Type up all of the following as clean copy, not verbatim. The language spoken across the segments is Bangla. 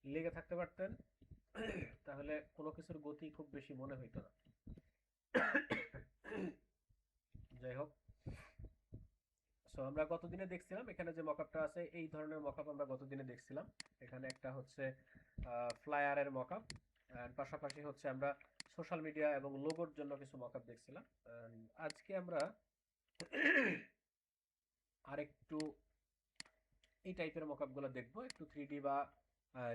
লেগে থাকতে পারতেন তাহলে কোনো কিছুর গতি খুব বেশি মনে হইতো না। যাই হোক, সো আমরা গতদিনে দেখছিলাম এখানে যে মকআপটা আছে, এই ধরনের মকআপ আমরা গতদিনে দেখছিলাম। এখানে একটা হচ্ছে ফ্লায়ারের মকআপ, পাশাপাশি হচ্ছে আমরা সোশ্যাল মিডিয়া এবং লোগোর জন্য কিছু মকআপ দেখছিলাম। আজকে আমরা আরেকটু এই টাইপের মকআপগুলো দেখবো, একটু 3D বা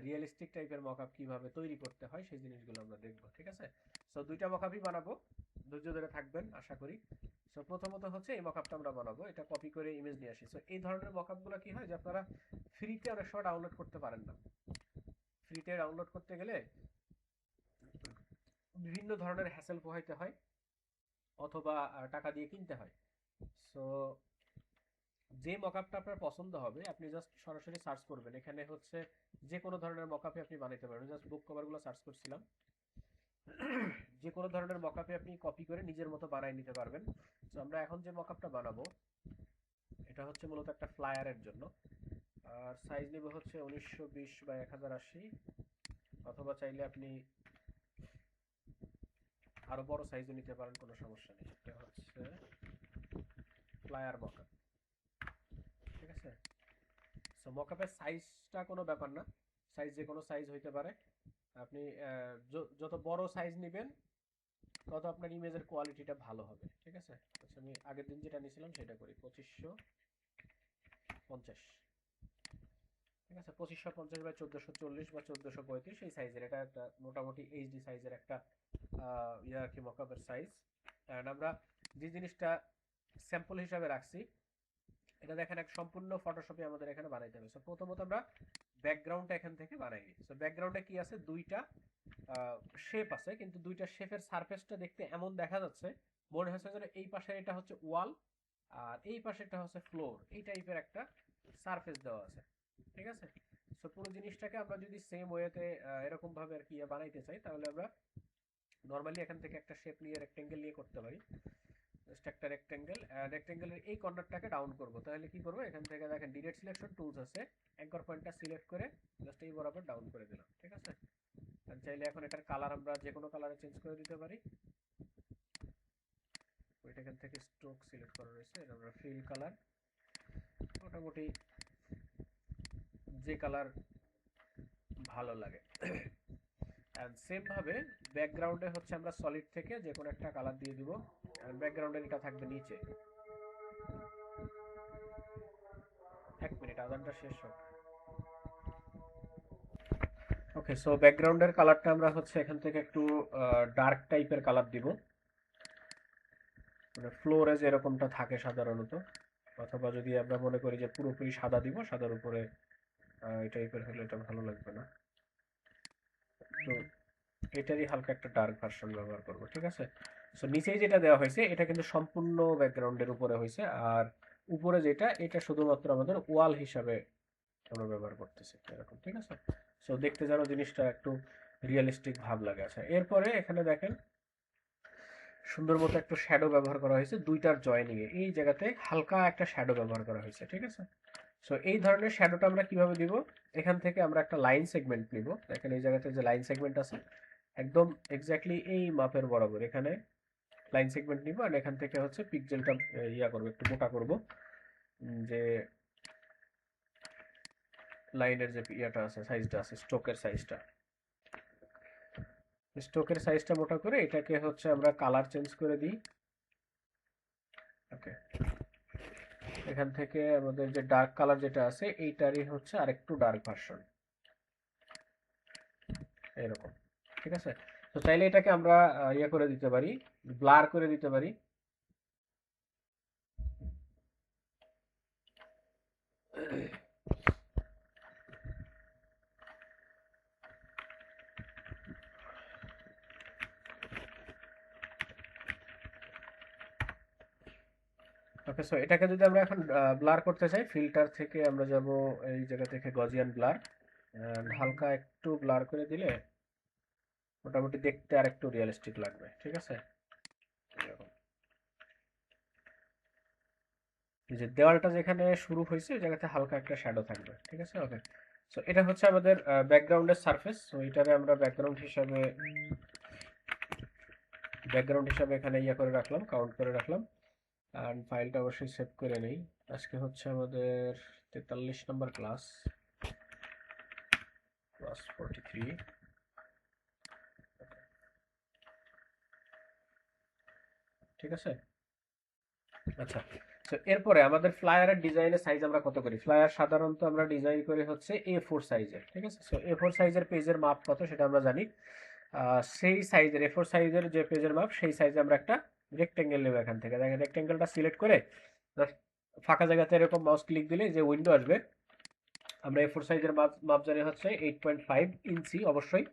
রিয়েলিস্টিক টাইপের মকআপ কিভাবে তৈরি করতে হয় সেই জিনিসগুলো আমরা দেখবো, ঠিক আছে? সো দুইটা মকআপই বানাবো, ধৈর্য ধরে থাকবেন আশা করি। সো প্রথমত হচ্ছে এই মকআপটা আমরা বানাবো, এটা কপি করে ইমেজ নিয়ে আসি। সো এই ধরনের মকআপগুলো কি হয় যে আপনারা ফ্রিতে অনেক সময় ডাউনলোড করতে পারেন না। ফ্রিতে ডাউনলোড করতে গেলে বিভিন্ন ধরনের হ্যাসেল পোহাইতে হয়, অথবা টাকা দিয়ে কিনতে হয়। সো যে মকআপটা আপনার পছন্দ হবে আপনি জাস্ট সরাসরি সার্চ করবেন, এখানে হচ্ছে যে কোনো ধরনের মকআপে আপনি বানাইতে পারবেন। জাস্ট বুক কভারগুলো সার্চ করছিলাম, যে কোনো ধরনের মকআপে আপনি কপি করে নিজের মতো বানাই নিতে পারবেন। তো আমরা এখন যে মকআপটা বানাবো এটা হচ্ছে মূলত একটা ফ্লায়ারের জন্য। আর সাইজ নেব হচ্ছে 1920 বা 1080, অথবা চাইলে আপনি আরো বড় সাইজও নিতে পারেন, কোনো সমস্যা নেই। এটা হচ্ছে ফ্লায়ার মকআপ, ঠিক আছে? সো মকআপের সাইজটা কোনো ব্যাপার না, সাইজ যে কোনো সাইজ হইতে পারে। আপনি যত বড় সাইজ নেবেন তত আপনার ইমেজের কোয়ালিটিটা ভালো হবে, ঠিক আছে? আচ্ছা, আমি আগের দিন যেটা নিয়েছিলাম সেটা করি, 2550, ঠিক আছে? 2550 বা 1440 বা 1435 এই সাইজের, এটা একটা মোটামুটি এইচডি সাইজের একটা ইয়া কি মকআপের সাইজ। এন্ড আমরা যে জিনিসটা স্যাম্পল হিসাবে রাখছি, এটা দেখেন এক সম্পূর্ণ ফটোশপে আমাদের এখানে বানাইতে হবে। সো প্রথমত আমরা ব্যাকগ্রাউন্ডটা এখান থেকে বানাই নিই। সো ব্যাকগ্রাউন্ডে কি আছে, দুইটা শেপ আছে, কিন্তু দুইটা শেপের সারফেসটা দেখতে এমন দেখা যাচ্ছে মনে হচ্ছে যেন এই পাশে এটা হচ্ছে ওয়াল আর এই পাশে এটা হচ্ছে ফ্লোর, এই টাইপের একটা সারফেস দেওয়া আছে, ঠিক আছে? সো পুরো জিনিসটাকে আমরা যদি সেম ওয়েতে এরকম ভাবে আর কি বানাইতে চাই, তাহলে আমরা নর্মালি এখান থেকে একটা শেপ নিয়ে রেক্টেঙ্গেল নিয়ে করতে পারি। জাস্ট একটা রেক্টেঙ্গেল, রেক্টেঙ্গেলের এই কর্নারটাকে ডাউন করব। তাহলে কি করব, এখান থেকে দেখেন ডিরেক্ট সিলেকশন টুলস আছে, অ্যাঙ্কর পয়েন্টটা সিলেক্ট করে জাস্ট এই বরাবর ডাউন করে দিলাম, ঠিক আছে? আর চাইলে এখন এটার কালার আমরা যে কোনো কালারে চেঞ্জ করে দিতে পারি। ওইটা এখান থেকে স্ট্রোক সিলেক্ট করা রয়েছে, এটা আমরা ফিল কালার, মোটামুটি যে কালার ভালো লাগে। এন্ড সেম ভাবে ব্যাকগ্রাউন্ডে হচ্ছে আমরা সলিড থেকে যে কোনো একটা কালার দিয়ে দিব, আর ব্যাকগ্রাউন্ডের এটা থাকবে নিচে। এক মিনিট, আদানটা শেষ হোক। ওকে, সো ব্যাকগ্রাউন্ডের কালারটা আমরা হচ্ছে এখান থেকে একটু ডার্ক টাইপের কালার দিব, মানে ফ্লোরে যেরকমটা থাকে সাধারণত। অথবা যদি আমরা মনে করি যে পুরোপুরি সাদা দিব, সাদার উপরে এই টাইপের হলে এটা ভালো লাগবে না। তো এটারই হালকা একটা ডার্ক ভার্সন ব্যবহার করব, ঠিক আছে? সো নিচেই যেটা দেওয়া হয়েছে এটা কিন্তু সম্পূর্ণ ব্যাকগ্রাউন্ডের উপরে হয়েছে, আর উপরে যেটা এটা শুধুমাত্র আমাদের ওয়াল হিসাবে আমরা ব্যবহার করতেছি এরকম, ঠিক আছে? সো দেখতে যেন জিনিসটা একটু রিয়েলিস্টিক ভাব লাগে। আচ্ছা, এরপরে এখানে দেখেন সুন্দর মতো একটু শ্যাডো ব্যবহার করা হয়েছে দুইটার জয়েনিং এ, এই জায়গাতে হালকা একটা শ্যাডো ব্যবহার করা হয়েছে, ঠিক আছে? সো এই ধরনের শ্যাডোটা আমরা কিভাবে দিব, এখান থেকে আমরা একটা লাইন সেগমেন্ট নিব। দেখেন এই জায়গাতে যে লাইন সেগমেন্ট আছে একদম এক্স্যাক্টলি এই মাপের বরাবর এখানে লাইন সেগমেন্ট নিব, আর এখান থেকে হচ্ছে পিক্সেলটা ইয়া করবো, একটু মোটা করব, যে লাইনের যে ইয়াটা আছে, সাইজটা আছে, স্ট্রোকের সাইজটা মোটা করে এটাকে হচ্ছে আমরা কালার চেঞ্জ করে দিই। ওকে, এখান থেকে আমাদের যে ডার্ক কালার যেটা আছে এইটারই হচ্ছে আরেকটু ডার্ক ভার্সন, এরকম, ঠিক আছে? তো চাইলে এটাকে আমরা ইয়ে করে দিতে পারি, ব্লার করে দিতে পারি। ওকে, সো এটাকে যদি আমরা এখন ব্লার করতে চাই, ফিল্টার থেকে আমরা যাব এই জায়গা থেকে গজিয়ান ব্লার, হালকা একটু ব্লার করে দিলে মোটামুটি দেখতে আর একটু রিয়েলিস্টিক লাগবে, ঠিক আছে? এরকম। এই যে দেওয়ালটা যেখানে শুরু হয়েছে ওই জায়গাতে হালকা একটা শ্যাডো থাকবে, ঠিক আছে? ওকে, সো এটা হচ্ছে আমাদের ব্যাকগ্রাউন্ডের সারফেস। সো এটারে আমরা ব্যাকগ্রাউন্ড হিসাবে এখানে ইয়া করে রাখলাম, কাউন্ট করে রাখলাম। অ্যান্ড ফাইলটা অবশ্যই সেভ করে নেই। আজকে হচ্ছে আমাদের 43 নম্বর ক্লাস 43। ঠিক আছে। আচ্ছা, তো এরপরে আমাদের ফ্লায়ারের ডিজাইনের সাইজ আমরা কত করি? ফ্লায়ার সাধারণত আমরা ডিজাইন করি হচ্ছে A4 সাইজের। ঠিক আছে। সো A4 সাইজের পেজের মাপ কত সেটা আমরা জানি। সেই সাইজের A4 সাইজের যে পেজের মাপ সেই সাইজে আমরা একটা রেক্টেঙ্গেল নেব। এখান থেকে দেখেন রেক্টেঙ্গেলটা সিলেক্ট করে ফাঁকা জায়গাতে এরকম মাউস ক্লিক দিলে যে উইন্ডো আসবে, আমরা A4 সাইজের মাপ জানি হচ্ছে 8.5 ইঞ্চি। অবশ্যই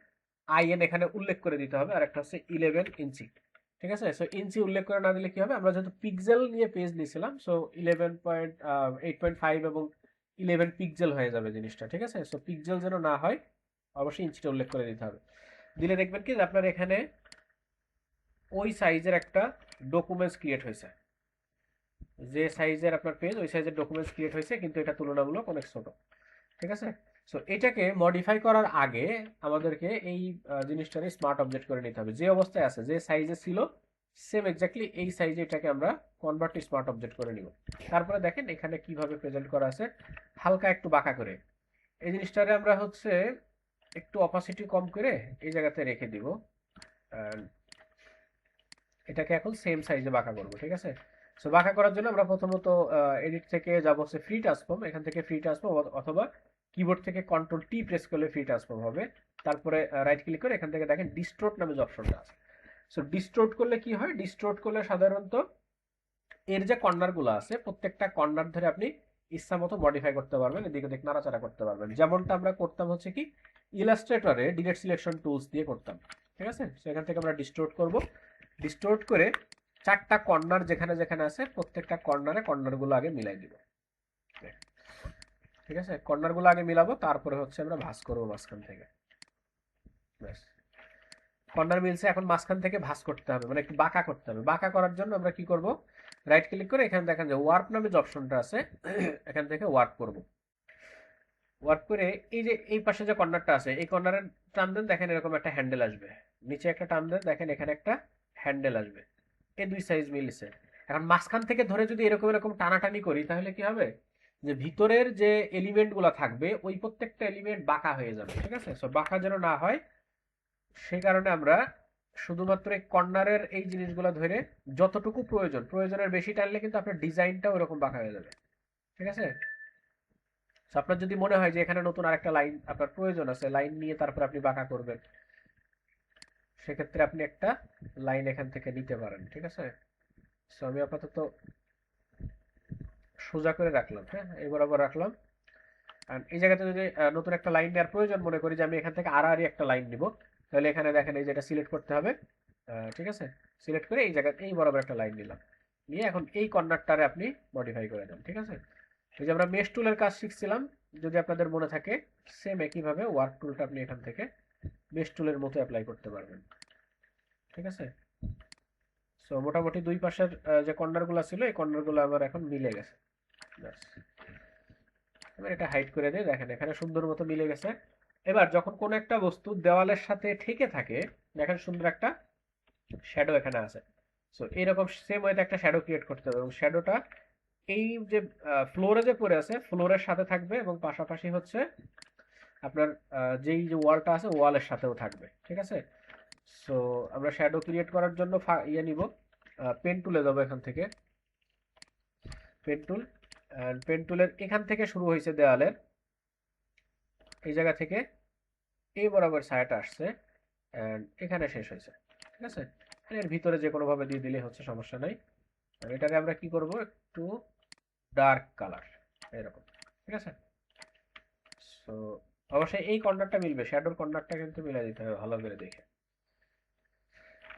IN এখানে উল্লেখ করে দিতে হবে। আর একটা হচ্ছে 11 ইঞ্চি। ঠিক আছে। সো ইঞ্চি উল্লেখ করে না দিলে কি হবে, আমরা যেহেতু পিক্সেল নিয়ে পেজ নিয়েছিলাম, সো 8.5 এবং 11 পিক্সেল হয়ে যাবে জিনিসটা। ঠিক আছে। সো পিক্সেল যেন না হয় অবশ্যই ইঞ্চিটা উল্লেখ করে দিতে হবে। দিলে দেখবেন কি আপনার এখানে ওই সাইজের একটা ডকুমেন্টস ক্রিয়েট হয়েছে। যে সাইজের আপনার পেজ ওই সাইজের ডকুমেন্টস ক্রিয়েট হয়েছে, কিন্তু এটা তুলনামূলক অনেক ছোট। ঠিক আছে। সো এটাকে মডিফাই করার আগে আমাদেরকে এই জিনিসটাকে স্মার্ট অবজেক্ট করে নিতে হবে। যে অবস্থায় আছে, যে সাইজে ছিল সেম এক্স্যাক্টলি এই সাইজে এটাকে আমরা কনভার্ট টু স্মার্ট অবজেক্ট করে নিব। তারপরে দেখেন এখানে কিভাবে প্রেজেন্ট করা আছে, হালকা একটু বাঁকা করে। এই জিনিসটারে আমরা হচ্ছে একটু অপাসিটি কম করে এই জায়গাতে রেখে দিব। এটাকে এখন সেম সাইজে বাঁকা করব। ঠিক আছে। সো বাঁকা করার জন্য আমরা প্রথমত এডিট থেকে যাব হচ্ছে ফ্রি ট্রান্সফর্ম। এখান থেকে ফ্রি ট্রান্সফর্ম অথবা কিবোর্ড থেকে কন্ট্রোল টি প্রেস করলে ফ্রি ট্রান্সফর্ম হবে। তারপরে রাইট ক্লিক করে এখান থেকে দেখেন ডিস্টোর্ট নামে যে অপশনটা আছে। সো ডিস্টোর্ট করলে কি হয়, ডিস্টোর্ট করলে সাধারণত এর যে কর্নারগুলো আছে প্রত্যেকটা কর্নার ধরে আপনি ইচ্ছা মতো মডিফাই করতে পারবেন, এদিকে ওদিক নাড়াচাড়া করতে পারবেন। যেমনটা আমরা করতাম হচ্ছে কি ইলাস্ট্রেটরে ডিরেক্ট সিলেকশন টুলস দিয়ে করতাম। ঠিক আছে। সো এখান থেকে আমরা ডিস্টোর্ট করব। ডিস্টোর্ট করে চারটা কর্নার যেখানে যেখানে আছে প্রত্যেকটা কর্নারগুলো আগে মিলাই দিব। ঠিক আছে। কর্নারগুলো আগে মিলাবো, তারপরে হচ্ছে আমরা ভাঁজ করবো মাঝখান থেকে। ব্যাস, কর্নার মিলছে, এখন মাঝখান থেকে ভাঁজ করতে হবে, মানে একটু বাঁকা করতে হবে। বাঁকা করার জন্য আমরা কি করব, রাইট ক্লিক করে এখানে দেখেন যে ওয়ার্প নামে যে অপশনটা আছে এখান থেকে ওয়ার্প করব। ওয়ার্প করে এই যে এই পাশে যে কর্নারটা আছে এই কর্নারে টান দেন, দেখেন এরকম একটা হ্যান্ডেল আসবে। নিচে একটা টান দেন, দেখেন এখানে একটা হ্যান্ডেল আসবে। এই দুই সাইজ মিলছে। এখন মাঝখান থেকে ধরে যদি এরকম এরকম টানাটানি করি তাহলে কি হবে, যে ভিতরের যে এলিমেন্ট গুলা থাকবে ওই প্রত্যেকটা এলিমেন্ট বাঁকা হয়ে যাবে। ঠিক আছে। সো বাঁকা যেন না হয় সেই কারণে আমরা শুধুমাত্র এই কর্নারের এই জিনিসগুলো ধরে যতটুকু প্রয়োজনের বেশি টানলে কিন্তু আপনার ডিজাইনটাও এরকম বাঁকা হয়ে যাবে। ঠিক আছে। আপনার যদি মনে হয় যে এখানে নতুন আরেকটা লাইন আপনার প্রয়োজন আছে, লাইন নিয়ে তারপর আপনি বাঁকা করবেন, সেক্ষেত্রে আপনি একটা লাইন এখান থেকে নিতে পারেন। ঠিক আছে। সো আমি আপাতত সোজা করে রাখলাম, হ্যাঁ এই বরাবর রাখলাম। আর এই জায়গাতে যদি নতুন একটা লাইন নেওয়ার প্রয়োজন মনে করি যে আমি এখান থেকে আড়াআড়ি একটা লাইন নিব, তাহলে এখানে দেখেন এই যেটা সিলেক্ট করতে হবে। ঠিক আছে। সিলেক্ট করে এই জায়গায় এই বরাবর একটা লাইন নিলাম, নিয়ে এখন এই কর্নারটারে আপনি মডিফাই করে দেন। ঠিক আছে। এই যে আমরা মেশ টুলের কাজ শিখছিলাম, যদি আপনাদের মনে থাকে সেম একইভাবে ওয়ার্ক টুলটা আপনি এখান থেকে মেশ টুলের মতো অ্যাপ্লাই করতে পারবেন। ঠিক আছে। সো মোটামুটি দুই পাশের যে কর্নারগুলো ছিল এই কর্নারগুলো আমার এখন মিলে গেছে। ব্যাস, এবার এটা হাইড করে দিয়ে দেখেন এখানে সুন্দর মতো মিলে গেছে। এবার যখন কোনো একটা বস্তু দেওয়ালের সাথে ঠেকে থাকে, দেখেন সুন্দর একটা শ্যাডো এখানে আছে। সো এইরকম সেম ওয়েতে একটা শ্যাডো ক্রিয়েট করতে হবে, এবং শ্যাডোটা এই যে ফ্লোরে যে পড়ে আছে ফ্লোরের সাথে থাকবে, এবং পাশাপাশি হচ্ছে আপনার যেই যে ওয়ালটা আছে ওয়ালের সাথেও থাকবে। ঠিক আছে। সো আমরা শ্যাডো ক্রিয়েট করার জন্য ইয়ে নিব, পেন টুলে যাবো। এখান থেকে পেন টুল, পেন টুলের এখান থেকে শুরু হয়েছে দেওয়ালের এই জায়গা থেকে এই বরাবর ছায়াটা আসছে এন্ড এখানে শেষ হয়েছে। ঠিক আছে। এর ভিতরে যে কোনো ভাবে দিয়ে দিলে হচ্ছে, সমস্যা নাই। আর এটাকে আমরা কি করব, একটু ডার্ক কালার এরকম। ঠিক আছে। সো অবশ্যই এই কর্নারটা মিলবে, শ্যাডোর কর্নারটা কিন্তু মিলাই দিতে হবে ভালো করে দেখে।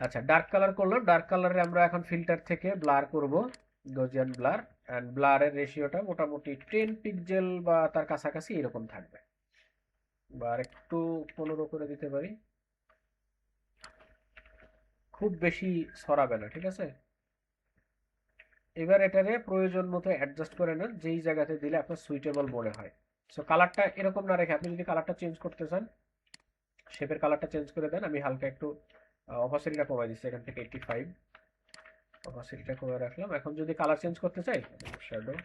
আচ্ছা, ডার্ক কালার করলাম। ডার্ক কালারে আমরা এখন ফিল্টার থেকে ব্লার করব, গজিয়ান ব্লার। এন্ড ব্লারের রেশিওটা মোটামুটি 10 পিক্সেল বা তার কাছাকাছি এরকম থাকবে, বা একটু 15 করে দিতে পারি, খুব বেশি ছড়াবে না। ঠিক আছে। এবার এটারে প্রয়োজন মতো অ্যাডজাস্ট করে নেন, যেই জায়গাতে দিলে আপনার সুইটেবল মনে হয়। সো কালারটা এরকম না রেখে আপনি যদি কালারটা চেঞ্জ করতে চান, শেপের কালারটা চেঞ্জ করে দেন। আমি হালকা একটু অপাসিটিটা কমাই দিচ্ছি, এখান থেকে 85 অপাসিটিটা কমে রাখলাম। এখন যদি কালার চেঞ্জ করতে চাই, শ্যাডো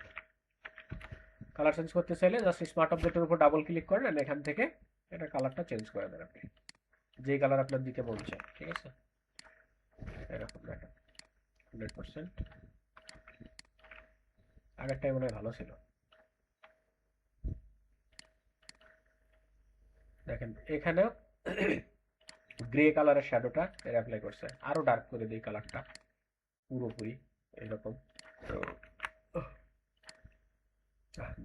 কালার চেঞ্জ করতে চাইলে জাস্ট স্মার্ট অবজেক্টের উপর ডাবল ক্লিক করেন, আর এখান থেকে এটা কালারটা চেঞ্জ করে দেন আপনি, যেই কালার আপনার দিতে মন চায়। ঠিক আছে, এরকম দেখেন 100%। আগেরটাই মনে হয় ভালো ছিল। দেখেন এখানেও গ্রে কালারের শ্যাডোটা এর অ্যাপ্লাই করছে, আরো ডার্ক করে দিই কালারটা পুরোপুরি এরকম।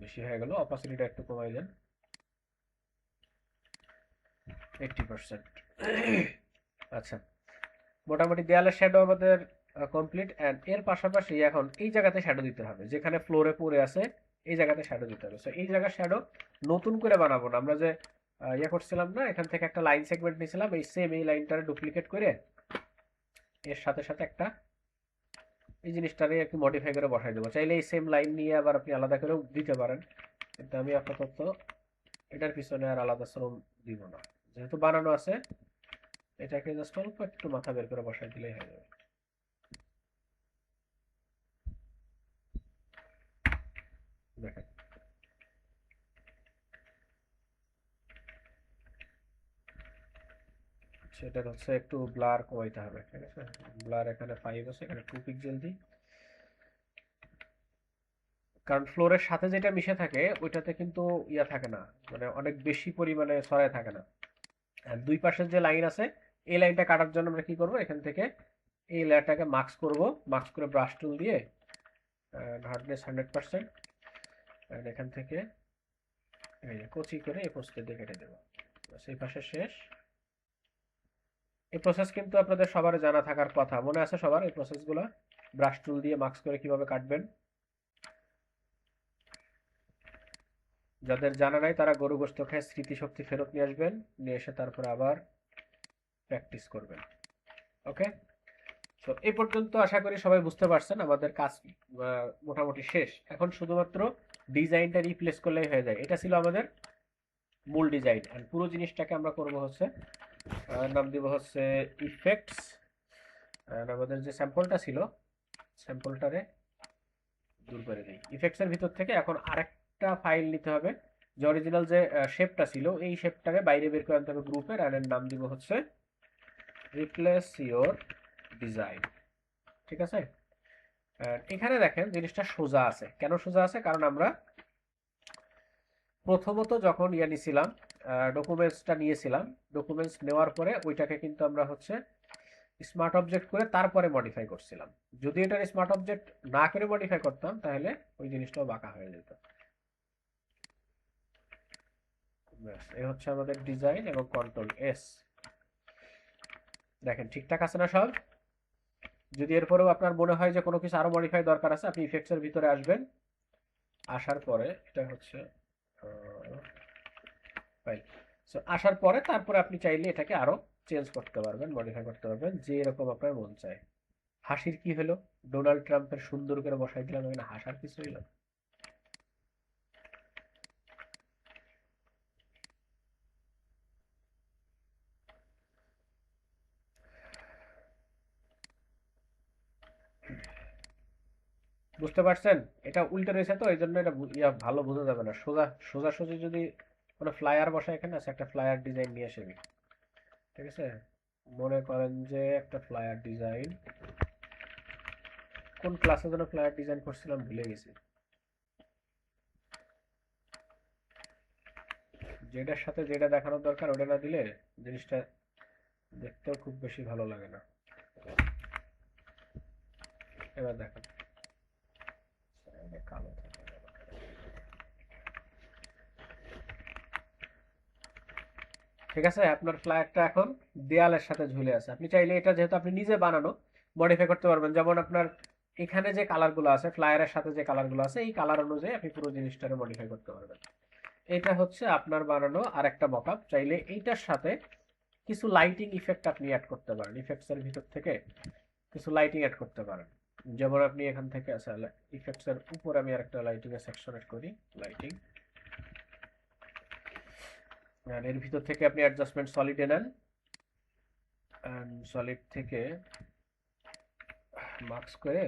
বেশি হয়ে গেল, অপাসিটিটা একটু কমাই দেন 80%। আচ্ছা, মোটামুটি দেয়ালের শ্যাডো আমাদের কমপ্লিট। এন্ড এর পাশাপাশি এখন এই জায়গাতে শ্যাডো দিতে হবে, যেখানে ফ্লোরে পড়ে আছে এই জায়গাতে শ্যাডো দিতে হবে। সো এই জায়গার শ্যাডো নতুন করে বানাবো না, আমরা যে ইয়ে করছিলাম না, এখান থেকে একটা লাইন সেগমেন্ট নিয়েছিলাম, এই সেম এই লাইনটারে ডুপ্লিকেট করে এর সাথে সাথে একটা এই জিনিসটারে একটু মডিফাই করে বসাই দেবো। চাইলে এই সেম লাইন নিয়ে আবার আপনি আলাদা করেও দিতে পারেন, কিন্তু আমি আপাতত এটার পিছনে আর আলাদা শ্রম দিব না, যেহেতু বানানো আছে। এটাকে জাস্ট অল্প একটু মাথা বের করে বসাই দিলেই হয়ে যাবে। দেখেন সেটা হচ্ছে একটু ব্লার কমাইতে হবে। ঠিক আছে, ব্লার এখানে 5 আছে, এখানে 2 পিক্সেল দিই, কারণ ফ্লোরের সাথে যেটা মিশে থাকে ওইটাতে কিন্তু ইয়া থাকে না, মানে অনেক বেশি পরিমাণে ছড়ায় থাকে না। আর দুই পাশের যে লাইন আছে এই লাইনটা কাটার জন্য আমরা কি করব, এখান থেকে এই লেয়ারটাকে মার্কস করব, মার্কস করে ব্রাশ টুল দিয়ে হার্ডনেস 100%, এখান থেকে এই কচি করে এই পোস্টে দিয়ে কেটে দেবো। সেই পাশে শেষ। এই প্রসেস কিন্তু আপনাদের সবার জানা থাকার কথা, মনে আছে সবার এই প্রসেসগুলো? ব্রাশ টুল দিয়ে মার্কস করে কিভাবে কাটবেন, যাদের জানা নাই তারা গরু গোস্ত খেয়ে স্মৃতিশক্তি ফেরত নিয়ে আসবেন, নিয়ে এসে তারপর আবার প্র্যাকটিস করবেন। ওকে, তো এই পর্যন্ত আশা করি সবাই বুঝতে পারছেন। আমাদের কাজ মোটামুটি শেষ, এখন শুধুমাত্র ডিজাইনটা রিপ্লেস করলেই হয়ে যায়। এটা ছিল আমাদের মূল ডিজাইন, আর পুরো জিনিসটাকে আমরা করব হচ্ছে নাম দিব হচ্ছে ইফেক্টস। আমাদের যে স্যাম্পলটা ছিল স্যাম্পলটারে দূর করে দিই। ইফেক্টসের ভিতর থেকে এখন আরেকটা ফাইল নিতে হবে, যে অরিজিনাল যে শেপটা ছিল এই শেপটাকে বাইরে বের করে আনতে হবে গ্রুপের, আর এর নাম দিব হচ্ছে রিপ্লেস ইওর ডিজাইন। ঠিক আছে, এখানে দেখেন জিনিসটা সোজা আছে। কেন সোজা আছে? কারণ আমরা প্রথমত যখন ইয়ে নিয়েছিলাম, ডকুমেন্টসটা নিয়েছিলাম, ডকুমেন্টস নেওয়ার পরে ওইটাকে কিন্তু আমরা হচ্ছে স্মার্ট অবজেক্ট করে তারপরে মডিফাই করছিলাম। যদি এটা স্মার্ট অবজেক্ট না করে মডিফাই করতাম তাহলে ওই জিনিসটাও বাঁকা হয়ে যেত। এই হচ্ছে আমাদের ডিজাইন এবং কন্ট্রোল এস। দেখেন ঠিকঠাক আছে না সব? যদি এরপরেও আপনার মনে হয় যে কোনো কিছু আরো মডিফাই দরকার আছে, আপনি ইফেক্টস এর ভিতরে আসবেন, আসার পরে এটা হচ্ছে ফাইল। সো আসার পরে তারপরে আপনি চাইলে এটাকে আরো চেঞ্জ করতে পারবেন, মডিফাই করতে পারবেন, যে এরকম আপনার মন চায়। হাসির কি হলো? ডোনাল্ড ট্রাম্পের সুন্দর করে বসাই দিলাম, এখানে হাসার কিছু হইলো? বুঝতে পারছেন? এটা উল্টে রয়েছে তো এই জন্য এটা ভালো বোঝা যাবে না। সোজা সোজাসুজি যদি কোনো ফ্লায়ার বসে, এখানে আছে একটা ফ্লায়ার ডিজাইন নিয়ে আসবি। ঠিক আছে, মনে করেন যে একটা ফ্লায়ার ডিজাইন, কোন ক্লাসে যেন ফ্লায়ার ডিজাইন করছিলাম ভুলে গেছি। যেটার সাথে যেটা দেখানোর দরকার ওটা না দিলে জিনিসটা দেখতেও খুব বেশি ভালো লাগে না। এবার দেখেন কালো, ঠিক আছে, আপনার ফ্ল্যাগটা এখন দেয়ালের সাথে ঝুলে আছে। আপনি চাইলে এটা যেহেতু আপনি নিজে বানানো, মডিফাই করতে পারবেন। যেমন আপনার এখানে যে কালারগুলো আছে, ফ্লায়ারের সাথে যে কালারগুলো আছে, এই কালার অনুযায়ী আপনি পুরো জিনিসটাকে মডিফাই করতে পারবেন। এটা হচ্ছে আপনার বানানো আরেকটা মকআপ। চাইলে এইটার সাথে কিছু লাইটিং ইফেক্ট আপনি অ্যাড করতে পারেন, ইফেক্টস এর ভিতর থেকে কিছু লাইটিং অ্যাড করতে পারেন। যেমন আপনি এখান থেকে ইফেক্টস এর উপরে আমি আরেকটা লাইটিং এর সেকশন অ্যাড করি, লাইটিং। আর এর ভিতর থেকে আপনি অ্যাডজাস্টমেন্ট সলিডে নেন, সলিড থেকে মার্কস করে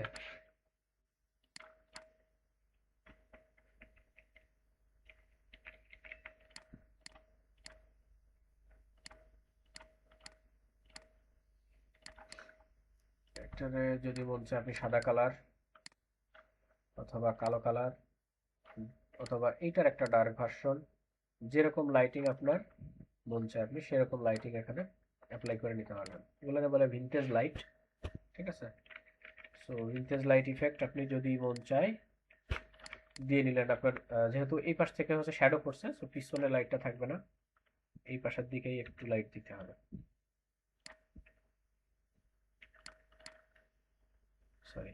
একটারে যদি মন চায় আপনি সাদা কালার অথবা কালো কালার অথবা এইটার একটা ডার্ক ভার্সন, যেরকম লাইটিং আপনার মন চায় আপনি সেরকম লাইটিং এখানে অ্যাপ্লাই করে নিতে পারবেন। এগুলোকে বলে ভিনটেজ লাইট, ঠিক আছে। সো ভিনটেজ লাইট ইফেক্ট আপনি যদি মন চায় দিয়ে নিলেন। আপনার যেহেতু এই পাশ থেকে হচ্ছে শ্যাডো পড়ছে, সো পিছনে লাইটটা থাকবে না, এই পাশের দিকেই একটু লাইট দিতে হবে। সরি,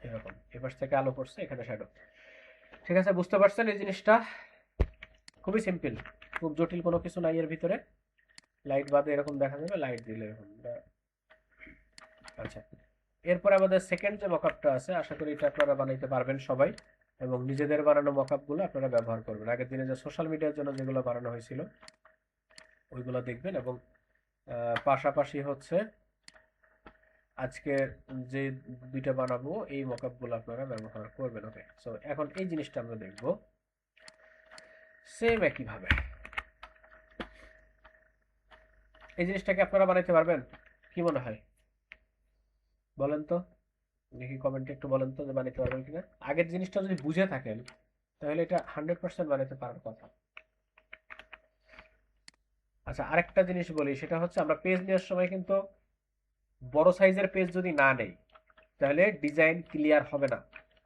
এরকম এপাশ থেকে আলো পড়ছে, এখানে শ্যাডো। ঠিক আছে, বুঝতে পারছেন এই জিনিসটা? খুবই সিম্পল, খুব জটিল কোনো কিছু নাই এর ভিতরে। লাইট বাদে এরকম দেখা যাবে, লাইট দিলে এরকম। আচ্ছা, এরপর আমাদের সেকেন্ড যে মকআপটা আছে, আশা করি এটা আপনারা বানাইতে পারবেন সবাই, এবং নিজেদের বানানো মকআপগুলো আপনারা ব্যবহার করবেন। আগের দিনে যে সোশ্যাল মিডিয়ার জন্য যেগুলো বানানো হয়েছিল ওইগুলো দেখবেন, এবং পাশাপাশি হচ্ছে আজকে যে দুইটা বানাবো এই মকআপগুলো আপনারা ব্যবহার করবেন। ওকে, সো এখন এই জিনিসটা আমরা দেখব সেম একইভাবে। এই জিনিসটাকে আপনারা বানাইতে পারবেন কি মনে হয় বলেন তো, দেখি কমেন্টে একটু বলেন তো যে বানাইতে পারবেন কিনা। আগের জিনিসটা যদি বুঝে থাকেন তাহলে এটা 100% বানাইতে পারার কথা। আচ্ছা, আরেকটা জিনিস বলি, সেটা হচ্ছে আমরা পেজ নেওয়ার সময় কিন্তু বড় সাইজের পেজ যদি না নেই তাহলে ডিজাইন ক্লিয়ার হবে না।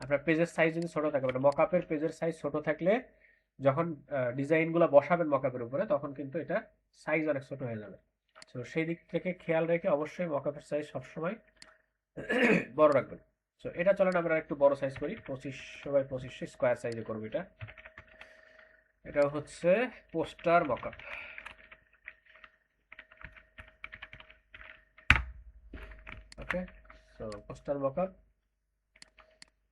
আপনার পেজের সাইজ যদি ছোট থাকে, মানে মকআপের পেজের সাইজ ছোট থাকলে যখন ডিজাইনগুলো বসাবেন মকআপের উপরে তখন কিন্তু এটা সাইজ অনেক ছোট হয়ে যাবে। তো সেই দিক থেকে খেয়াল রেখে অবশ্যই মকআপের সাইজ সবসময় বড় রাখবেন। তো এটা চলেন আমরা একটু বড় সাইজ করি, 25x25 স্কোয়ার সাইজে করবো এটা। এটা হচ্ছে পোস্টার মকআপ। ওকে, সো পোস্টার মকআপ,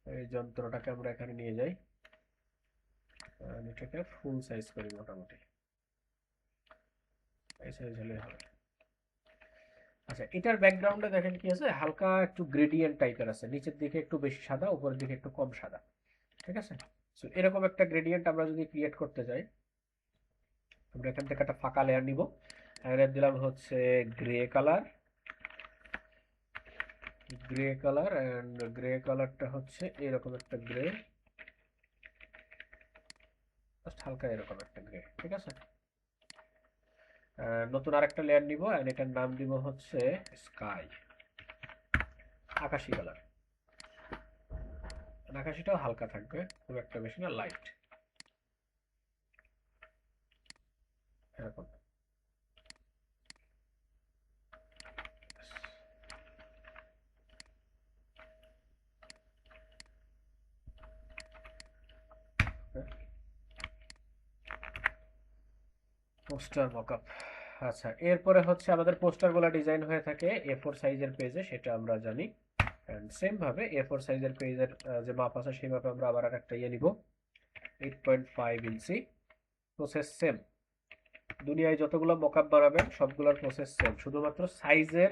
এই যন্ত্রটাকে আমরা এখানে নিয়ে যাই, এটাকে ফুল সাইজ করি, মোটামুটি এই সাইজ হলে হবে। আচ্ছা, এটার ব্যাকগ্রাউন্ডে দেখেন কি আছে, হালকা একটু গ্রেডিয়েন্ট টাইপের আছে, নিচের দিকে একটু বেশি সাদা, উপরের দিকে একটু কম সাদা, ঠিক আছে। সো এরকম একটা গ্রেডিয়েন্ট আমরা যদি ক্রিয়েট করতে চাই, আমরা এখান থেকে একটা ফাঁকা লেয়ার নিব, লেয়ার দিলাম হচ্ছে grey colour, grey colour, and grey কালারটা হচ্ছে এরকম একটা গ্রে, জাস্ট হালকা এরকম একটা গ্রে, ঠিক আছে। নতুন আরেকটা লেয়ার নিব, এন্ড এটার নাম দিব হচ্ছে স্কাই, আকাশি কালার। আকাশিটাও হালকা থাকবে, খুব একটা বেশি না, লাইট এরকম। Poster mockup. আচ্ছা, এরপরে হচ্ছে আমাদের পোস্টারগুলো ডিজাইন হয়ে থাকে A4 সাইজের পেজে, সেটা আমরা জানি। এন্ড সেম ভাবে A4 সাইজের পেজের যে মাপ আছে সেই মাপে আমরা আবার একটা ইয়ে নিব, 8.5 ইঞ্চি। প্রসেস সেম, দুনিয়ায় যতগুলো মকআপ বানাবেন সবগুলোর প্রসেস সেম, শুধুমাত্র সাইজের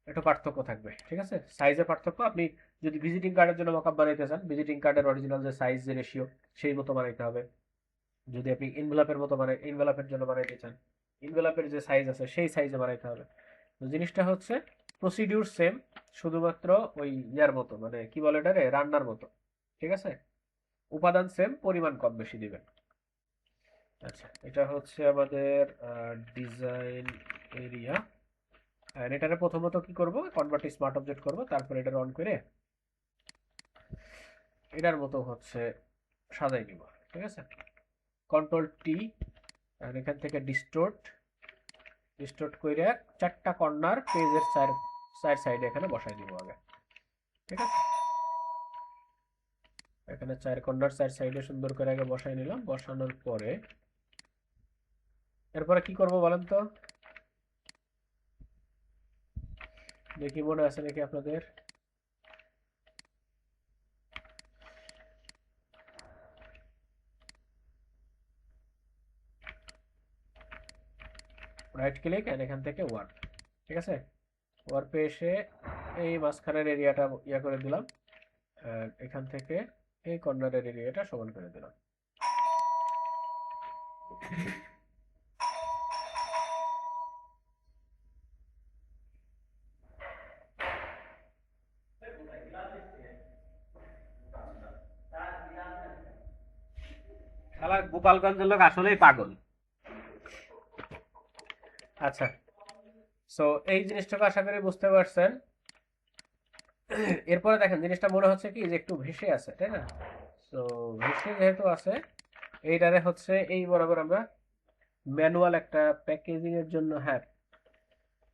একটু পার্থক্য থাকবে, ঠিক আছে। সাইজের পার্থক্য, আপনি যদি ভিজিটিং কার্ডের জন্য মকআপ বানাইতে চান, ভিজিটিং কার্ডের অরিজিনাল যে সাইজ যে রেশিও সেই মতো বানাইতে হবে। যদি আপনি ইনভেলপের মতো ইনভেলপের জন্য বানাইতে চান, ইনভেলপের যে সাইজ আছে সেই সাইজে বানাইতে হবে। তো জিনিসটা হচ্ছে প্রসিডিউর সেম, শুধুমাত্র ওই ইয়ার মতো, মানে কি বলে এটা রে, রান্নার মতো, ঠিক আছে। উপাদান সেম, পরিমাণ কম বেশি দিবেন। আচ্ছা, এটা হচ্ছে আমাদের ডিজাইন এরিয়া। এটারে প্রথমত কি করব, কনভার্ট স্মার্ট অবজেক্ট করব, তারপর এটা অন করে এটার মতো হচ্ছে সাজাই নিব, ঠিক আছে। কন্ট্রোল টি, আর এখান থেকে ডিস্টোর্ট, ডিস্টোর্ট করে চারটা কর্নার পেজের চার চার সাইডে এখানে বসাই দিব আগে, ঠিক আছে। এখানে চার কর্নার চার সাইডে সুন্দর করে আগে বসাই নিলাম, বসানোর পরে এরপরে কি করব বলেন তো, দেখি মনে আছে নাকি আপনাদের। রাইট ক্লিক এন্ড এখান থেকে ওয়ার্প, ঠিক আছে। ওয়ার্পে এসে এই মাঝখানের এরিয়াটা ইয়া করে দিলাম, এখান থেকে এই কর্নারের এরিয়াটা সমান করে দিলাম। গোপালগঞ্জের লোক আসলেই পাগল। আচ্ছা, সো এই জিনিসটাকে আশা করি বুঝতে পারছেন। এরপরে দেখেন জিনিসটা মনে হচ্ছে কি যে একটু ভেসে আছে, তাই না? তো ভেসে যেহেতু আছে, এইটারে হচ্ছে এই বরাবর আমরা ম্যানুয়াল একটা প্যাকেজিং এর জন্য, হ্যাঁ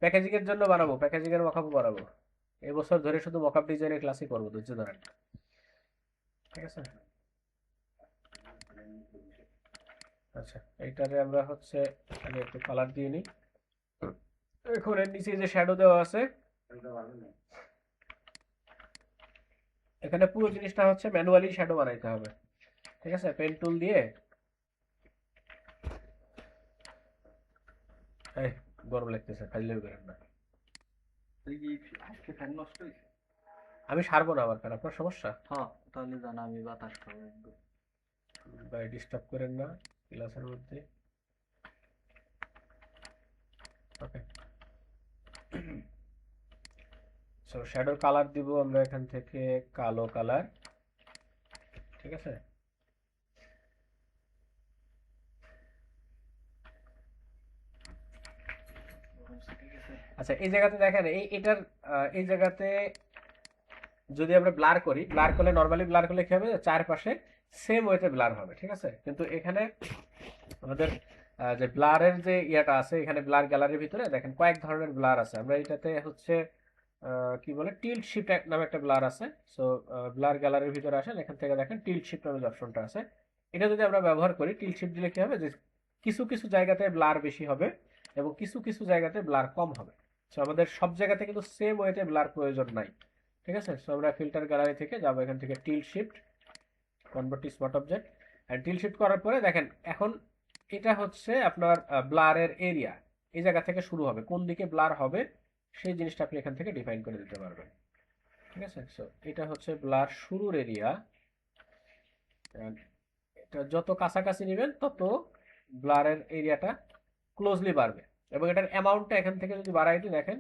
প্যাকেজিং এর জন্য বানাবো, প্যাকেজিং এর মকআপ বানাবো। এবছর ধরে শুধু মকআপ ডিজাইনের ক্লাসই করবো, ধৈর্য ধরেন, ঠিক আছে। আচ্ছা, এইটারে আমরা হচ্ছে আগে একটু কালার দিয়ে নিই। এখন এর নিচে যে শ্যাডো দেওয়া আছে, এখানে পুরো জিনিসটা হচ্ছে ম্যানুয়ালি শ্যাডো বানাইতে হবে, ঠিক আছে। পেন টুল দিয়ে, এই গরম লাগতেছে, ফাইলেও বেরেন না। আমি সারবো না আবার, কেন আপনার সমস্যা? হ্যাঁ তাহলে জানা, আমি বাতাস খাবো একদম। ভাই ডিস্টার্ব করেন না ক্লাসের মধ্যে। ওকে, সো শ্যাডোর কালার দিব আমরা এখান থেকে কালো কালার, ঠিক আছে। আচ্ছা, এই জায়গাতে দেখেন এটার এই জায়গাতে যদি আমরা ব্লার করি, ব্লার করলে নরমালি ব্লার করলে কি হবে, চারপাশে সেম ওয়েতে ব্লার হবে, ঠিক আছে। কিন্তু এখানে আমাদের যে ব্লারের যে ইয়াটা আছে, এখানে ব্লার গ্যালারির ভিতরে দেখেন কয়েক ধরনের ব্লার আছে। আমরা এটাতে হচ্ছে কি বলে টিল্ট শিফট নামে একটা ব্লার আছে। সো ব্লার গ্যালারির ভিতরে আসেন, এখান থেকে দেখেন টিল্ট শিফট নামে যে অপশনটা আছে, এটা যদি আমরা ব্যবহার করি, টিল্ট শিফট দিলে কি হবে যে কিছু কিছু জায়গাতে ব্লার বেশি হবে এবং কিছু কিছু জায়গাতে ব্লার কম হবে। সো আমাদের সব জায়গাতে কিন্তু সেম ওয়েতে ব্লার প্রয়োজন নাই, ঠিক আছে। সো আমরা ফিল্টার গ্যালারি থেকে যাবো এখান থেকে tilt shift, convert to spot object, and tilt shift করার পরে দেখেন এখন এটা হচ্ছে আপনার ব্লারের এরিয়া। এই জায়গা থেকে শুরু হবে, কোন দিকে ব্লার হবে সেই জিনিসটা আপনি এখান থেকে ডিফাইন করে দিতে পারবেন, ঠিক আছে। সো এটা হচ্ছে ব্লার শুরুর এরিয়া, এটা যত কাছাকাছি নেবেন তত ব্লারের এরিয়াটা ক্লোজলি বাড়বে। এবং এটার অ্যামাউন্টটা এখান থেকে যদি বাড়াই দিই, দেখেন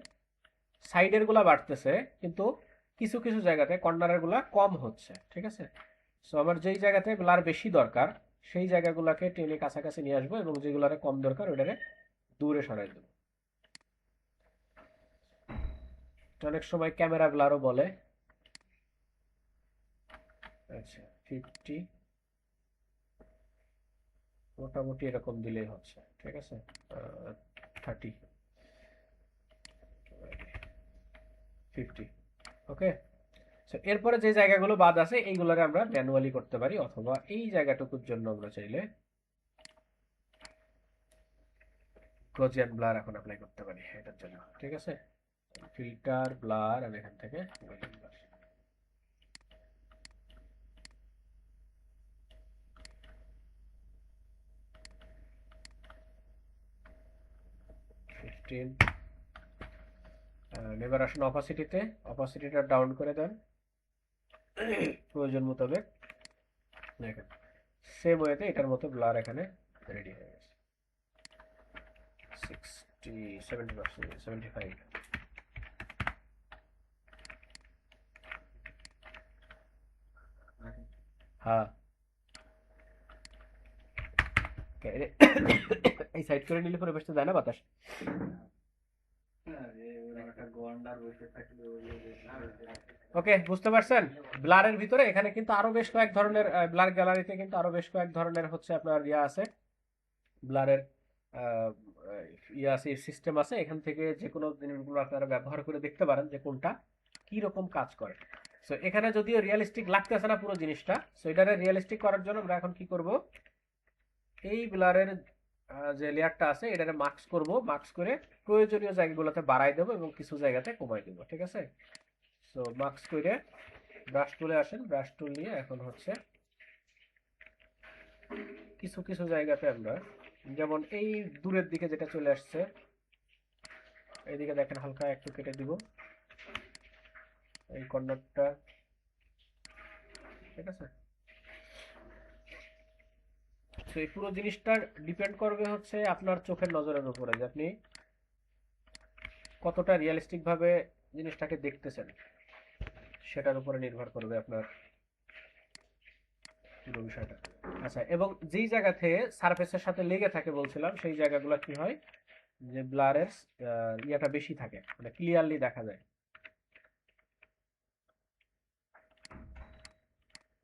সাইডের গুলা বাড়তেছে কিন্তু কিছু কিছু জায়গাতে কর্নারের গুলা কম হচ্ছে, ঠিক আছে। সো আমার যেই জায়গাতে ব্লার বেশি দরকার সেই জায়গাগুলোকে টেনে কাছাকাছি নিয়ে আসবো এবং যেগুলারে কম দরকার ওটারে দূরে সরাই দেবো। অনেক সময় ক্যামেরা ব্লারও বলে। আচ্ছা, 50 মোটামুটি এরকম দিলেই হচ্ছে, ঠিক আছে। 30 50, ওকে। সো এরপরে যে জায়গাগুলো বাদ আছে এইগুলোরে আমরা ম্যানুয়ালি করতে পারি, অথবা এই জায়গাটুকুর জন্য আমরা চাইলে গজিয়ান ব্লার এখন অ্যাপ্লাই করতে পারি এটার জন্য, ঠিক আছে। ফিল্টার ব্লার, আমি এখান থেকে গজিয়ান ব্লার 15। এবার আসুন অপাসিটিতে, অপাসিটিটা ডাউন করে দেন প্রয়োজন মোতাবেক। দেখেন সেম ওয়েতে এটার মতো ব্লার এখানে রেডি হয়ে গেছে। 60, 70%, 75। হ্যাঁ, এই সাইড করে নিলে পরে বসতে যায় না বাতাস। ওকে, বুঝতে পারছেন? ব্লারের ভিতরে এখানে কিন্তু আরো বেশ কয়েক ধরনের, ব্লার গ্যালারিতে কিন্তু আরো বেশ কয়েক ধরনের হচ্ছে আপনার ইয়া আছে, ব্লারের ইয়া আছে, সিস্টেম আছে। এখান থেকে যে কোনো জিনিসগুলো আপনারা ব্যবহার করে দেখতে পারেন যে কোনটা কি রকম কাজ করে। সো এখানে যদিও রিয়েলিস্টিক লাগতেছে না পুরো জিনিসটা, সো এটারে রিয়েলিস্টিক করার জন্য আমরা এখন কি করব, এই ব্লারের যে লেয়ারটা আছে এটারে মার্কস করব, মার্কস করে প্রয়োজনীয় জায়গাগুলোতে বাড়াই দেবো এবং কিছু জায়গাতে কমাই দেবো, ঠিক আছে। সো মার্কস করে ব্রাশ টুলে আসেন, ব্রাশ টুল নিয়ে এখন হচ্ছে কিছু কিছু জায়গাতে আমরা, যেমন এই দূরের দিকে যেটা চলে আসছে এইদিকে দেখেন হালকা একটু কেটে দিব এই কর্নারটা, ঠিক আছে। তো এই পুরো জিনিসটা ডিপেন্ড করবে হচ্ছে আপনার চোখের নজরের উপরে, যে আপনি কতটা রিয়েলিস্টিক ভাবে জিনিসটাকে দেখতেছেন, সেটার উপরে নির্ভর করবে আপনার পুরো বিষয়টা। আচ্ছা, এবং যেই জায়গাতে সারফেসের সাথে লেগে থাকে বলছিলাম, সেই জায়গাগুলো কি হয়, যে ব্লারের ইয়েটা বেশি থাকে, মানে ক্লিয়ারলি দেখা যায়।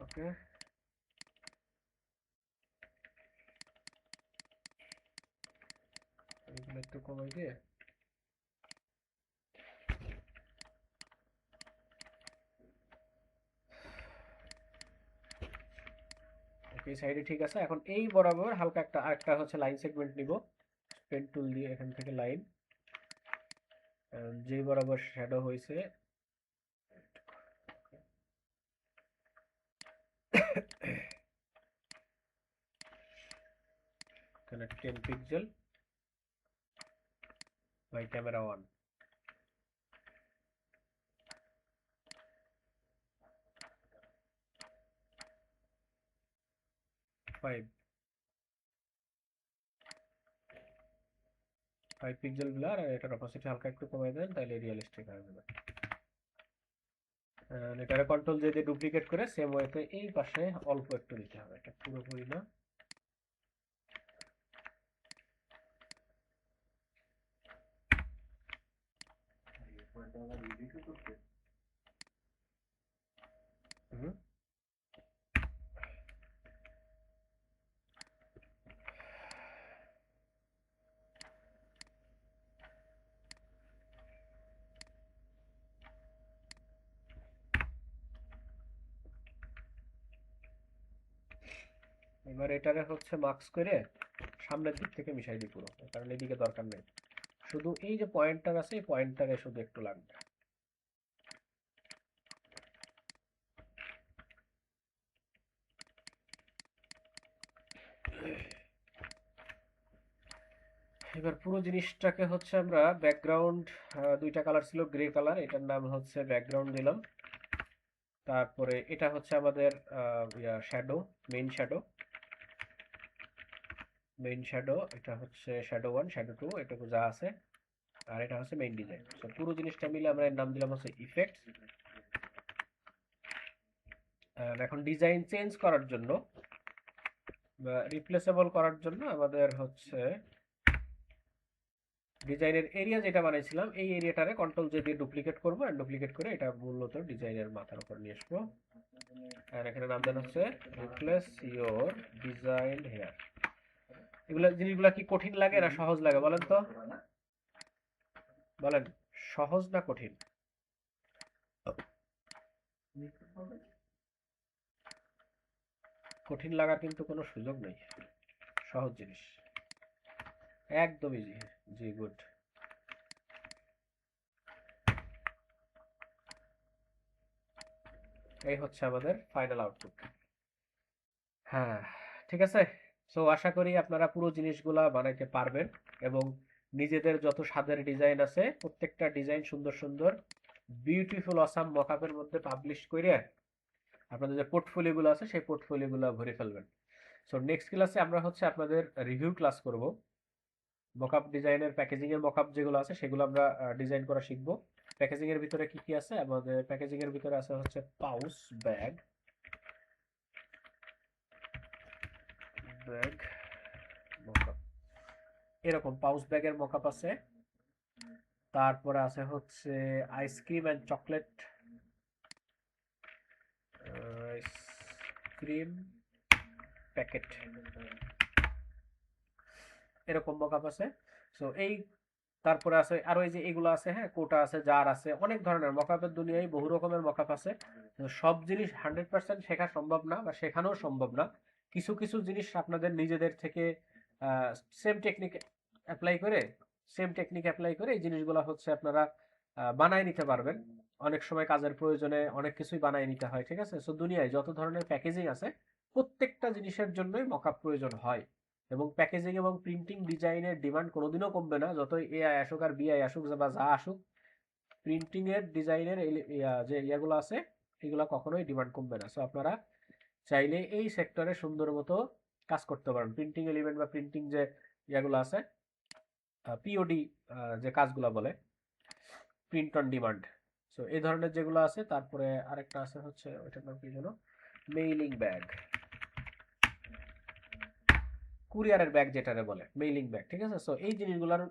ওকে, এগুলো একটু কমাই দিয়ে, ওকে এই সাইডে ঠিক আছে। এখন এই বরাবর হালকা একটা আরেকটা হচ্ছে লাইন সেগমেন্ট নিব, পেন টুল দিয়ে এখান থেকে লাইন, যেই বরাবর শ্যাডো হয়েছে এখানে 10 pixel by camera 1, 5 pixel blur, আর এটার অপাসিটি হালকা একটু কমাই দেন, তাহলে রিয়েলিস্টিক হয়ে যাবে। এটারে কন্ট্রোল জে দিয়ে ডুপ্লিকেট করে সেম ওয়েতে এই পাশে অল্প একটু দিতে হবে, এটা পুরোপুরি না। হুম, এবার এটারে হচ্ছে মার্কস করে সামনের দিক থেকে মিশাই দিই পুরো, কারণ এদিকে দরকার নেই, শুধু এই যে পয়েন্টার আছে এই পয়েন্টারে শুধু একটু লাগবে। এবার পুরো জিনিসটাকে হচ্ছে আমরা ব্যাকগ্রাউন্ড, দুইটা কালার ছিল, গ্রে কালার, এটার নাম হচ্ছে ব্যাকগ্রাউন্ড দিলাম। তারপরে এটা হচ্ছে আমাদের শ্যাডো, মেইন শ্যাডো, এটা হচ্ছে শ্যাডো 1, শ্যাডো 2, এটুকু যা আছে, আর এটা হচ্ছে মেইন ডিজাইন। তো পুরো জিনিসটা মিলে আমরা এর নাম দিলাম হচ্ছে ইফেক্টস। আর এখন ডিজাইন চেঞ্জ করার জন্য বা রিপ্লেসেবল করার জন্য আমাদের হচ্ছে ডিজাইনের এরিয়া যেটা বানাইছিলাম এই এরিয়াটারে কন্ট্রোল জে দিয়ে ডুপ্লিকেট করবো, আর ডুপ্লিকেট করে এটা মূলত ডিজাইনের মাথার উপর নিয়ে আসবো। আর এখানে নাম দেন হচ্ছে রিপ্লেস ইওর ডিজাইন হেয়ার। এগুলা জিনিসগুলা কি কঠিন লাগে না সহজ লাগে বলেন তো, বলেন সহজ না কঠিন? কঠিন লাগার কিন্তু কোনো সুযোগ নেই, সহজ জিনিস, একদম ইজি। জি গুড। এই হচ্ছে আমাদের ফাইনাল আউটপুট। হ্যাঁ, ঠিক আছে। সো আশা করি আপনারা পুরো জিনিসগুলা বানাইতে পারবেন, এবং নিজেদের যত স্বাদের ডিজাইন আছে প্রত্যেকটা ডিজাইন সুন্দর সুন্দর বিউটিফুল অসাম মকআপের মধ্যে পাবলিশ করে আপনাদের যে পোর্টফোলিওগুলো আছে সেই পোর্টফোলিওগুলো ভরে ফেলবেন। সো নেক্সট ক্লাসে আমরা হচ্ছে আপনাদের রিভিউ ক্লাস করব, মকআপ ডিজাইনের প্যাকেজিং এর মকআপ যেগুলো আছে সেগুলো আমরা ডিজাইন করা শিখব। প্যাকেজিং এর ভিতরে কি কি আছে, আমাদের প্যাকেজিং এর ভিতরে আছে হচ্ছে পাউচ, ব্যাগ, মকআপ, এরকম পাউচ ব্যাগের মকআপ আছে। তারপরে আছে হচ্ছে ice cream and chocolate, ice cream packet, এরকম মকআপ আছে। সো এই তারপরে আছে আরো এই যে এগুলো আছে, হ্যাঁ কোটা আছে, জার আছে, অনেক ধরনের মকআপের দুনিয়ায় বহু রকমের মকআপ আছে। তো সব জিনিস 100% শেখা সম্ভব না বা শেখানো সম্ভব না, কিছু কিছু জিনিস আপনাদের নিজেদের থেকে সেম টেকনিক অ্যাপ্লাই করে এই জিনিসগুলো হচ্ছে আপনারা বানায় নিতে পারবেন। অনেক সময় কাজের প্রয়োজনে অনেক কিছুই বানায় নিতে হয়, ঠিক আছে। সো দুনিয়ায় যত ধরনের প্যাকেজিং আছে প্রত্যেকটা জিনিসের জন্যই মকআপ প্রয়োজন হয়। এবং প্যাকেজিং এবং প্রিন্টিং ডিজাইনের ডিমান্ড কোনোদিনও কমবে না, যতই এআই আসুক আর বিআই আসুক বা যা আসুক, প্রিন্টিং এর ডিজাইনের যে ইয়াগুলো আছে এগুলো কখনোই ডিমান্ড কমবে না। সো আপনারা চাইলে এই সেক্টরে সুন্দর মতো কাজ করতে পারেন। প্রিন্টিং এলিমেন্ট বা প্রিন্টিং যে ইয়াগুলো আছে, পিওডি যে কাজগুলো বলে, প্রিন্ট অন ডিমান্ড, সো এই ধরনের যেগুলো আছে। তারপরে আরেকটা আছে হচ্ছে ওইটার নাম কি যেন, মেইলিং ব্যাগ, কুরিয়ারের ব্যাগ যেটারে বলে মেইলিং ব্যাগ, ঠিক আছে। সো এই জিনিসগুলোর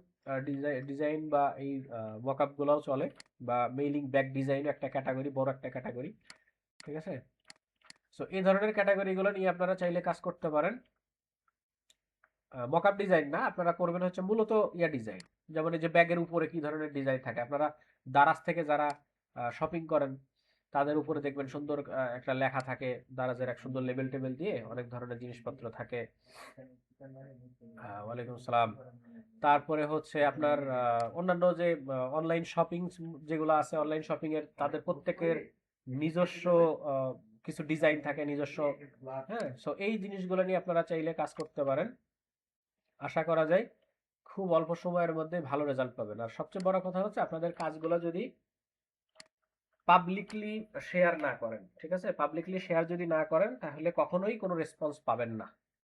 ডিজাইন বা এই মকআপ গুলাও চলে, বা মেইলিং ব্যাগ ডিজাইন একটা ক্যাটাগরি, বড় একটা ক্যাটাগরি, ঠিক আছে। সো এই ধরনের ক্যাটাগরিগুলো নিয়ে আপনারা চাইলে কাজ করতে পারেন। মকআপ ডিজাইন না, আপনারা করবেন হচ্ছে মূলত ইয়া ডিজাইন, যেমন এই যে ব্যাগের উপরে কি ধরনের ডিজাইন থাকে, আপনারা দারাজ থেকে যারা শপিং করেন তাদের উপরে দেখবেন সুন্দর একটা লেখা থাকে, দারাজের এক সুন্দর লেবেল টেবিল দিয়ে অনেক ধরনের জিনিসপত্র থাকে। ওয়ালাইকুম আসসালাম। তারপরে হচ্ছে আপনার অন্যান্য যে অনলাইন শপিং যেগুলো আছে, অনলাইন শপিং এর তাদের প্রত্যেকের নিজস্ব কিছু ডিজাইন থাকে, নিজস্ব। হ্যাঁ, সো এই জিনিসগুলো নিয়ে আপনারা চাইলে কাজ করতে পারেন। আশা করা যায় খুব অল্প সময়ের মধ্যে ভালো রেজাল্ট পাবেন। আর সবচেয়ে বড় কথা হচ্ছে আপনাদের কাজগুলো যদি পাবলিকলি শেয়ার না করেন, ঠিক আছে, পাবলিকলি শেয়ার যদি না করেন তাহলে কখনোই কোনো রেসপন্স পাবেন না।